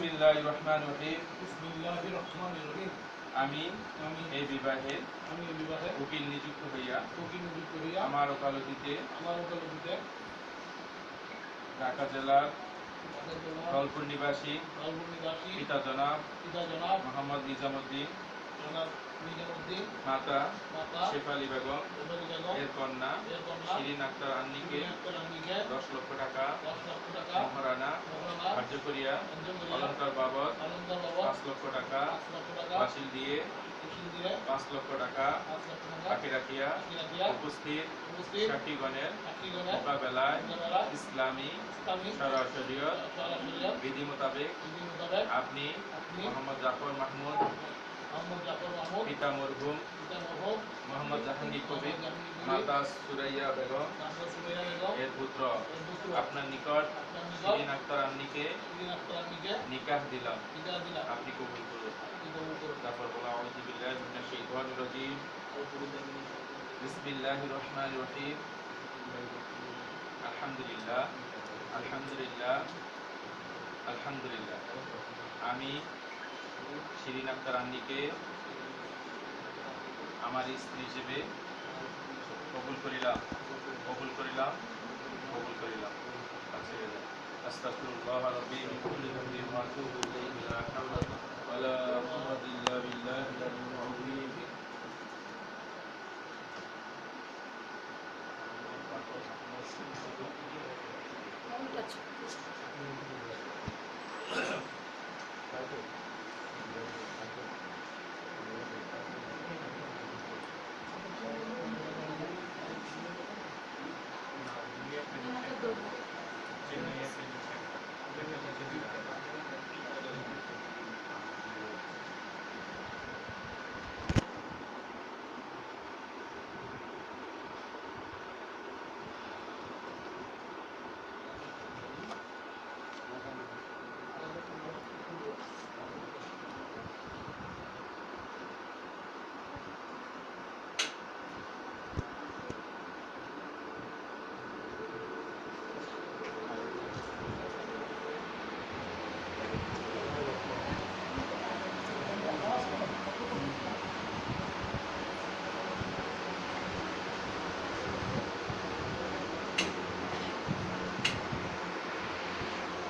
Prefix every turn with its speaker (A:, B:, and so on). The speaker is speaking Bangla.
A: বিসমিল্লাহির রহমানির রহিম।
B: বিসমিল্লাহির রহমানির রহিম।
A: আমি এই বিবাহে উকিল নিযুক্ত হইয়া আমার ওকালতিতে ঢাকা জেলার ধলপুর নিবাসী পিতা জনাব মোহাম্মদ নিজামুদ্দিন, মাতা শেফালী বেগম এর কন্যা শিরিন আক্তার আন্নিকে 10 লক্ষ টাকা মহারানা ধার্য করিয়া অলঙ্কার বাবদ 5 লক্ষ টাকা বাসিল দিয়ে 5 লক্ষ টাকা বাকি রাখিয়া উপস্থিত সাক্ষীগণের মোকাবেলায় ইসলামী শরিয়ত বিধি মোতাবেক আপনি মোহাম্মদ জাফর মাহমুদ পিতা মরহুম মোহাম্মদ জাহাঙ্গীর কবির, মাতা সুরাইয়া বেগম এর পুত্র আপনার নিকট শিরিন আক্তার আন্নিকে নিকাহ দিলাম, আপনি কবুল করুন। তারপর বলা আউযু বিল্লাহি মিনাশ শাইতানির রাজীম। বিসমিল্লাহির রহমানির রহিম। আলহামদুলিল্লাহ আলহামদুলিল্লাহ আলহামদুলিল্লাহ। আমি শিরিন আক্তার আন্নিকে আমার স্ত্রী হিসেবে কবুল করিলাম। আস্তাগফিরুল্লাহ রাব্বি মিন কুল্লি